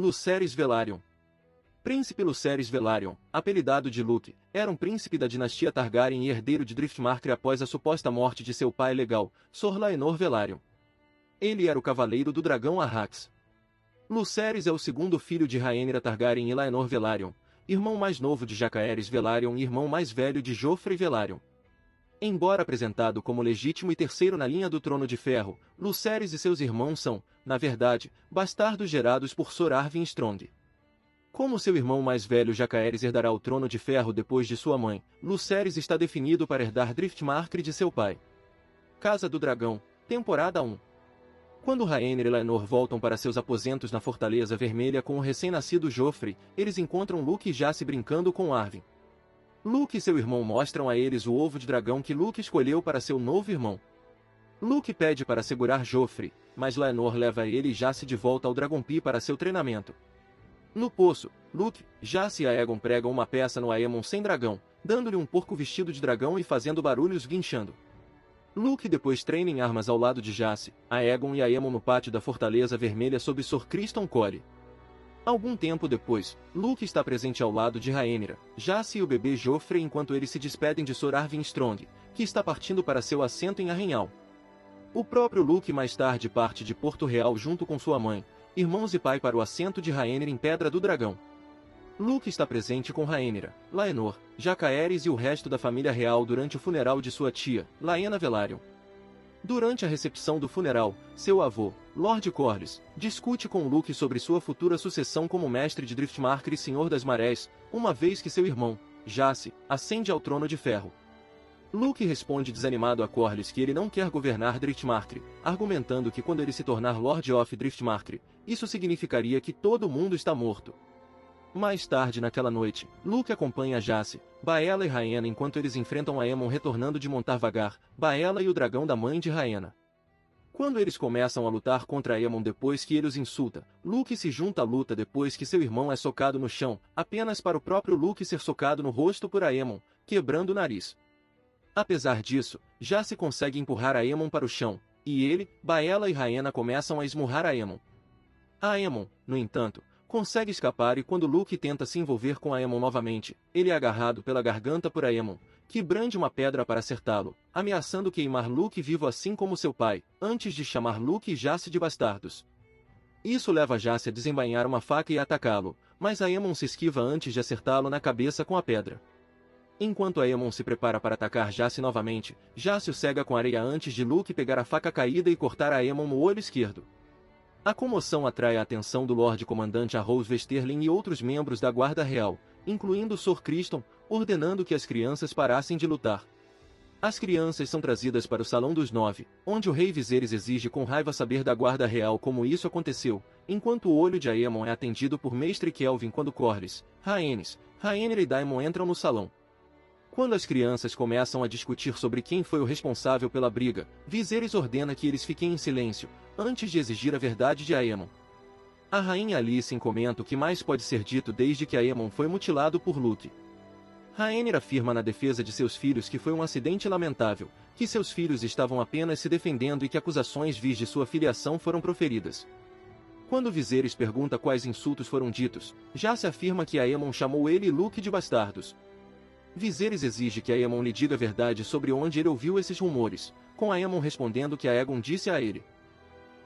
Lucerys Velaryon. Príncipe Lucerys Velaryon, apelidado de Luke, era um príncipe da dinastia Targaryen e herdeiro de Driftmark após a suposta morte de seu pai legal, Sor Laenor Velaryon. Ele era o cavaleiro do dragão Arrax. Lucerys é o segundo filho de Rhaenyra Targaryen e Laenor Velaryon, irmão mais novo de Jacaerys Velaryon e irmão mais velho de Joffrey Velaryon. Embora apresentado como legítimo e terceiro na linha do Trono de Ferro, Lucerys e seus irmãos são, na verdade, bastardos gerados por Sor Arryn Strong. Como seu irmão mais velho Jacaerys herdará o Trono de Ferro depois de sua mãe, Lucerys está definido para herdar Driftmark de seu pai. Casa do Dragão, Temporada 1. Quando Rhaenyra e Laenor voltam para seus aposentos na Fortaleza Vermelha com o recém-nascido Joffrey, eles encontram Luke e Jace brincando com Arryn. Luke e seu irmão mostram a eles o ovo de dragão que Luke escolheu para seu novo irmão. Luke pede para segurar Joffrey, mas Laenor leva ele e Jace de volta ao Dragonpie para seu treinamento. No poço, Luke, Jace e Aegon pregam uma peça no Aemon sem dragão, dando-lhe um porco vestido de dragão e fazendo barulhos guinchando. Luke depois treina em armas ao lado de Jace, Aegon e Aemon no pátio da Fortaleza Vermelha sob Sor Criston Cole. Algum tempo depois, Luke está presente ao lado de Rhaenyra, Jace e o bebê Joffrey enquanto eles se despedem de Sor Arryn Strong, que está partindo para seu assento em Arrynhal. O próprio Luke mais tarde parte de Porto Real junto com sua mãe, irmãos e pai para o assento de Rhaenyra em Pedra do Dragão. Luke está presente com Rhaenyra, Laenor, Jacaerys e o resto da família real durante o funeral de sua tia, Laena Velaryon. Durante a recepção do funeral, seu avô, Lord Corlys, discute com Luke sobre sua futura sucessão como mestre de Driftmark e Senhor das Marés, uma vez que seu irmão, Jace, ascende ao Trono de Ferro. Luke responde desanimado a Corlys que ele não quer governar Driftmark, argumentando que quando ele se tornar Lord of Driftmark, isso significaria que todo mundo está morto. Mais tarde naquela noite, Luke acompanha Jace, Baela e Rhaena enquanto eles enfrentam Aemon retornando de montar vagar, Baela e o dragão da mãe de Rhaena. Quando eles começam a lutar contra Aemon depois que ele os insulta, Luke se junta à luta depois que seu irmão é socado no chão, apenas para o próprio Luke ser socado no rosto por Aemon, quebrando o nariz. Apesar disso, Jace consegue empurrar Aemon para o chão, e ele, Baela e Rhaena começam a esmurrar Aemon. Aemon, no entanto, consegue escapar e quando Luke tenta se envolver com Aemon novamente, ele é agarrado pela garganta por Aemon, que brande uma pedra para acertá-lo, ameaçando queimar Luke vivo assim como seu pai, antes de chamar Luke e Jace de bastardos. Isso leva Jace a desembainhar uma faca e atacá-lo, mas Aemon se esquiva antes de acertá-lo na cabeça com a pedra. Enquanto Aemon se prepara para atacar Jace novamente, Jace o cega com areia antes de Luke pegar a faca caída e cortar Aemon no olho esquerdo. A comoção atrai a atenção do Lorde Comandante Arrows Westerling e outros membros da Guarda Real, incluindo Sor Criston, ordenando que as crianças parassem de lutar. As crianças são trazidas para o Salão dos Nove, onde o rei Viserys exige com raiva saber da Guarda Real como isso aconteceu, enquanto o olho de Aemon é atendido por Mestre Kelvin quando Corlys, Rhaenys, Rhaenyra e Daemon entram no salão. Quando as crianças começam a discutir sobre quem foi o responsável pela briga, Viserys ordena que eles fiquem em silêncio, antes de exigir a verdade de Aemon. A rainha Alicent comenta o que mais pode ser dito desde que Aemon foi mutilado por Luke. Rhaenyra afirma na defesa de seus filhos que foi um acidente lamentável, que seus filhos estavam apenas se defendendo e que acusações vis de sua filiação foram proferidas. Quando Viserys pergunta quais insultos foram ditos, Jace afirma que Aemon chamou ele e Luke de bastardos. Viserys exige que Aemon lhe diga a verdade sobre onde ele ouviu esses rumores, com Aemon respondendo que Aegon disse a ele.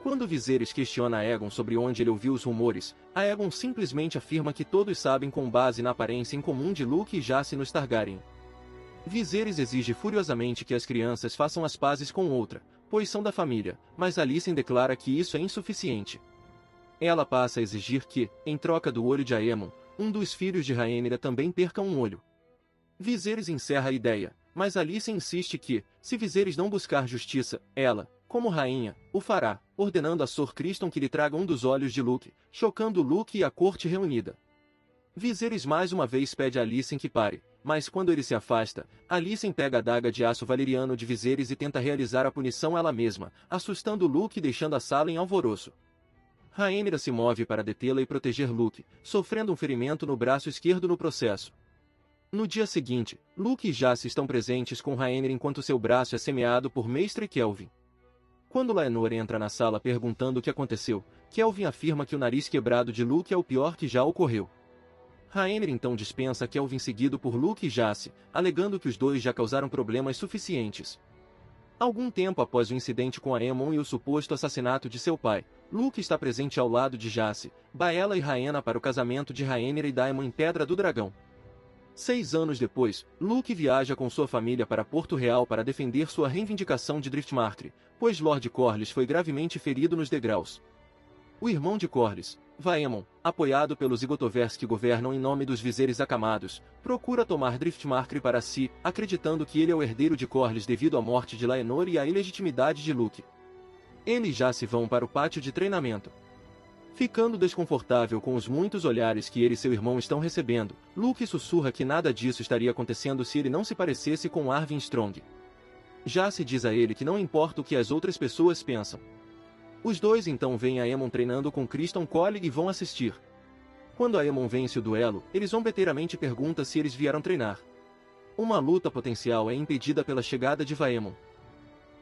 Quando Viserys questiona Aegon sobre onde ele ouviu os rumores, Aegon simplesmente afirma que todos sabem com base na aparência em comum de Luke e Jace nos Targaryen. Viserys exige furiosamente que as crianças façam as pazes com outra, pois são da família, mas Alicent declara que isso é insuficiente. Ela passa a exigir que, em troca do olho de Aemon, um dos filhos de Rhaenyra também perca um olho. Viserys encerra a ideia, mas Alicent insiste que, se Viserys não buscar justiça, ela, como rainha, o fará, ordenando a Sor Criston que lhe traga um dos olhos de Luke, chocando Luke e a corte reunida. Viserys mais uma vez pede a Alicent que pare, mas quando ele se afasta, Alicent pega a adaga de aço valeriano de Viserys e tenta realizar a punição ela mesma, assustando Luke e deixando a sala em alvoroço. Rhaenyra se move para detê-la e proteger Luke, sofrendo um ferimento no braço esquerdo no processo. No dia seguinte, Luke e Jace estão presentes com Rhaenyra enquanto seu braço é semeado por Mestre Kelvin. Quando Laenor entra na sala perguntando o que aconteceu, Kelvin afirma que o nariz quebrado de Luke é o pior que já ocorreu. Rhaenyra então dispensa Kelvin seguido por Luke e Jace, alegando que os dois já causaram problemas suficientes. Algum tempo após o incidente com Aemon e o suposto assassinato de seu pai, Luke está presente ao lado de Jace, Baela e Rhaena para o casamento de Rhaenyra e Daemon em Pedra do Dragão. 6 anos depois, Luke viaja com sua família para Porto Real para defender sua reivindicação de Driftmark, pois Lord Corlys foi gravemente ferido nos degraus. O irmão de Corlys, Vaemon, apoiado pelos Igotovers que governam em nome dos Viserys acamados, procura tomar Driftmark para si, acreditando que ele é o herdeiro de Corlys devido à morte de Laenor e à ilegitimidade de Luke. Eles já se vão para o pátio de treinamento. Ficando desconfortável com os muitos olhares que ele e seu irmão estão recebendo, Luke sussurra que nada disso estaria acontecendo se ele não se parecesse com Arvyn Strong. Jace diz a ele que não importa o que as outras pessoas pensam. Os dois então veem Aemon treinando com Criston Cole e vão assistir. Quando Aemon vence o duelo, ele zombeteiramente pergunta se eles vieram treinar. Uma luta potencial é impedida pela chegada de Vaemon.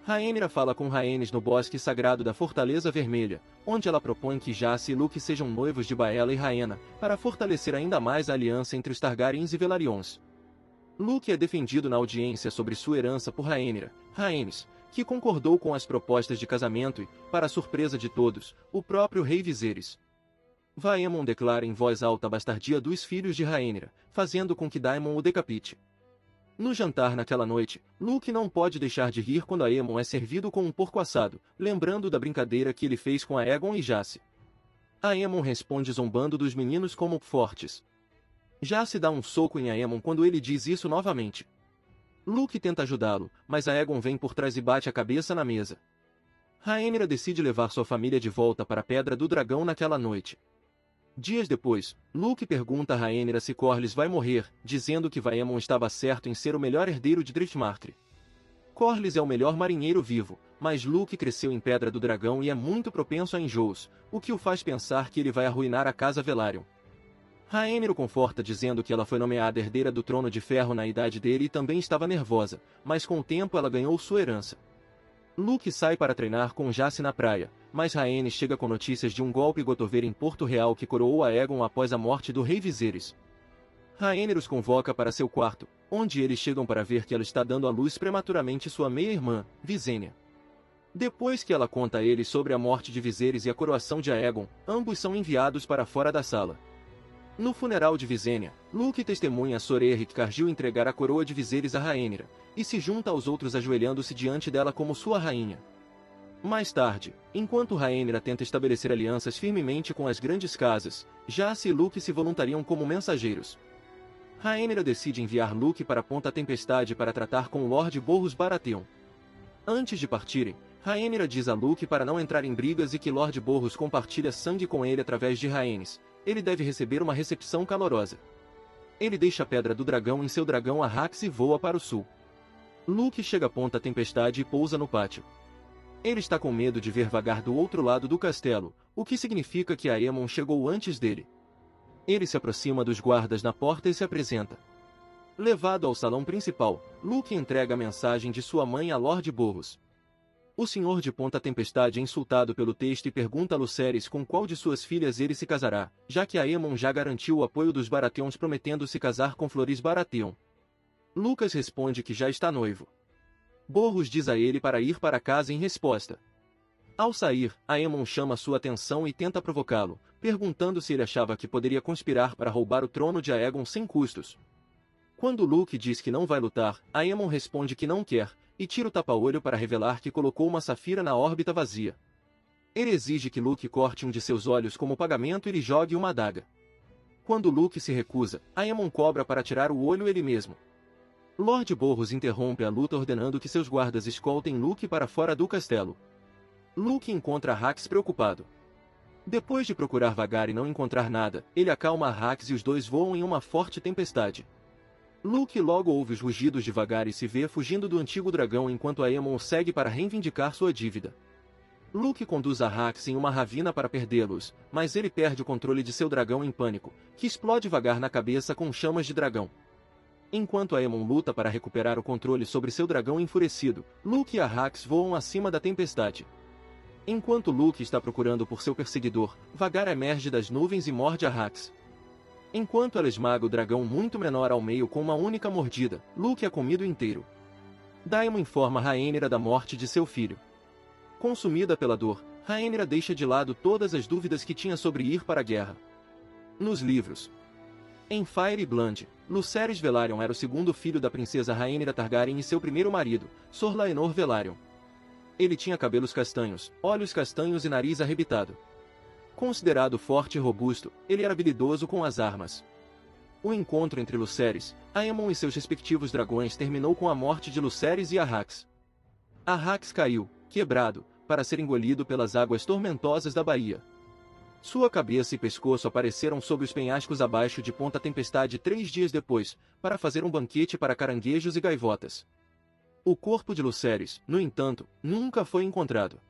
Rhaenyra fala com Rhaenys no bosque sagrado da Fortaleza Vermelha, onde ela propõe que Jace e Luke sejam noivos de Baela e Rhaena, para fortalecer ainda mais a aliança entre os Targaryens e Velaryons. Luke é defendido na audiência sobre sua herança por Rhaenys, que concordou com as propostas de casamento e, para a surpresa de todos, o próprio rei Viserys. Vaemon declara em voz alta a bastardia dos filhos de Rhaenyra, fazendo com que Daemon o decapite. No jantar naquela noite, Luke não pode deixar de rir quando Aemon é servido com um porco assado, lembrando da brincadeira que ele fez com Aegon e Jace. Aemon responde zombando dos meninos como fortes. Jace dá um soco em Aemon quando ele diz isso novamente. Luke tenta ajudá-lo, mas Aegon vem por trás e bate a cabeça na mesa. Rhaenyra decide levar sua família de volta para a Pedra do Dragão naquela noite. Dias depois, Luke pergunta a Rhaenyra se Corlys vai morrer, dizendo que Vaemon estava certo em ser o melhor herdeiro de Driftmark. Corlys é o melhor marinheiro vivo, mas Luke cresceu em Pedra do Dragão e é muito propenso a enjoos, o que o faz pensar que ele vai arruinar a casa Velaryon. Rhaenyra o conforta dizendo que ela foi nomeada herdeira do Trono de Ferro na idade dele e também estava nervosa, mas com o tempo ela ganhou sua herança. Luke sai para treinar com Jace na praia, mas Rhaenys chega com notícias de um golpe Gotover em Porto Real que coroou Aegon após a morte do rei Viserys. Rhaenyra os convoca para seu quarto, onde eles chegam para ver que ela está dando à luz prematuramente sua meia-irmã, Visenya. Depois que ela conta a eles sobre a morte de Viserys e a coroação de Aegon, ambos são enviados para fora da sala. No funeral de Visenya, Luke testemunha a Sor Erric Cargill entregar a coroa de Viserys a Rhaenyra, e se junta aos outros ajoelhando-se diante dela como sua rainha. Mais tarde, enquanto Rhaenyra tenta estabelecer alianças firmemente com as grandes casas, Jace e Luke se voluntariam como mensageiros. Rhaenyra decide enviar Luke para Ponta Tempestade para tratar com o Lord Borros Baratheon. Antes de partirem, Rhaenyra diz a Luke para não entrar em brigas e que Lord Borros compartilha sangue com ele através de Rhaenys. Ele deve receber uma recepção calorosa. Ele deixa a Pedra do Dragão em seu dragão Arrax e voa para o sul. Luke chega a Ponta Tempestade e pousa no pátio. Ele está com medo de ver vagar do outro lado do castelo, o que significa que Aemon chegou antes dele. Ele se aproxima dos guardas na porta e se apresenta. Levado ao salão principal, Luke entrega a mensagem de sua mãe a Lord Borros. O senhor de Ponta Tempestade é insultado pelo texto e pergunta a Lucerys com qual de suas filhas ele se casará, já que Aemon já garantiu o apoio dos Baratheons prometendo se casar com Floris Baratheon. Lucas responde que já está noivo. Borros diz a ele para ir para casa em resposta. Ao sair, Aemon chama sua atenção e tenta provocá-lo, perguntando se ele achava que poderia conspirar para roubar o trono de Aegon sem custos. Quando Luke diz que não vai lutar, Aemon responde que não quer, e tira o tapa-olho para revelar que colocou uma safira na órbita vazia. Ele exige que Luke corte um de seus olhos como pagamento e lhe jogue uma adaga. Quando Luke se recusa, Aemon cobra para tirar o olho ele mesmo. Lord Borros interrompe a luta ordenando que seus guardas escoltem Luke para fora do castelo. Luke encontra Arrax preocupado. Depois de procurar vagar e não encontrar nada, ele acalma Arrax e os dois voam em uma forte tempestade. Luke logo ouve os rugidos de Vagar e se vê fugindo do antigo dragão enquanto Aemon segue para reivindicar sua dívida. Luke conduz Arrax em uma ravina para perdê-los, mas ele perde o controle de seu dragão em pânico, que explode Vagar na cabeça com chamas de dragão. Enquanto Aemon luta para recuperar o controle sobre seu dragão enfurecido, Luke e Arrax voam acima da tempestade. Enquanto Luke está procurando por seu perseguidor, Vagar emerge das nuvens e morde Arrax. Enquanto ela esmaga o dragão muito menor ao meio com uma única mordida, Luke é comido inteiro. Daemon informa Rhaenyra da morte de seu filho. Consumida pela dor, Rhaenyra deixa de lado todas as dúvidas que tinha sobre ir para a guerra. Nos livros. Em Fire e Blood, Lucerys Velaryon era o segundo filho da princesa Rhaenyra Targaryen e seu primeiro marido, Sor Laenor Velaryon. Ele tinha cabelos castanhos, olhos castanhos e nariz arrebitado. Considerado forte e robusto, ele era habilidoso com as armas. O encontro entre Lucerys, Aemon e seus respectivos dragões terminou com a morte de Lucerys e Arrax. Arrax caiu, quebrado, para ser engolido pelas águas tormentosas da baía. Sua cabeça e pescoço apareceram sob os penhascos abaixo de Ponta Tempestade 3 dias depois, para fazer um banquete para caranguejos e gaivotas. O corpo de Lucerys, no entanto, nunca foi encontrado.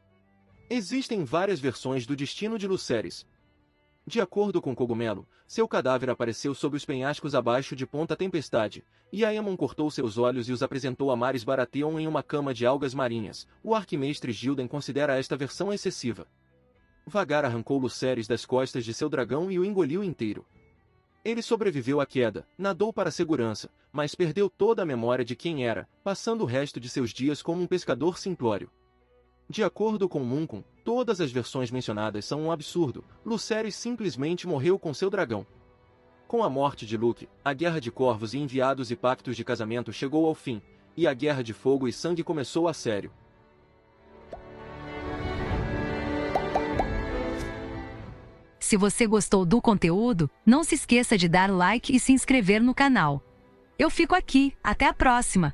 Existem várias versões do destino de Lucerys. De acordo com Cogumelo, seu cadáver apareceu sob os penhascos abaixo de Ponta Tempestade, e Aemon cortou seus olhos e os apresentou a Maris Baratheon em uma cama de algas marinhas. O arquimestre Gilden considera esta versão excessiva. Vagar arrancou Lucerys das costas de seu dragão e o engoliu inteiro. Ele sobreviveu à queda, nadou para a segurança, mas perdeu toda a memória de quem era, passando o resto de seus dias como um pescador simplório. De acordo com Munkun, todas as versões mencionadas são um absurdo. Lucerys simplesmente morreu com seu dragão. Com a morte de Luke, a Guerra de Corvos e Enviados e Pactos de Casamento chegou ao fim, e a Guerra de Fogo e Sangue começou a sério. Se você gostou do conteúdo, não se esqueça de dar like e se inscrever no canal. Eu fico aqui, até a próxima!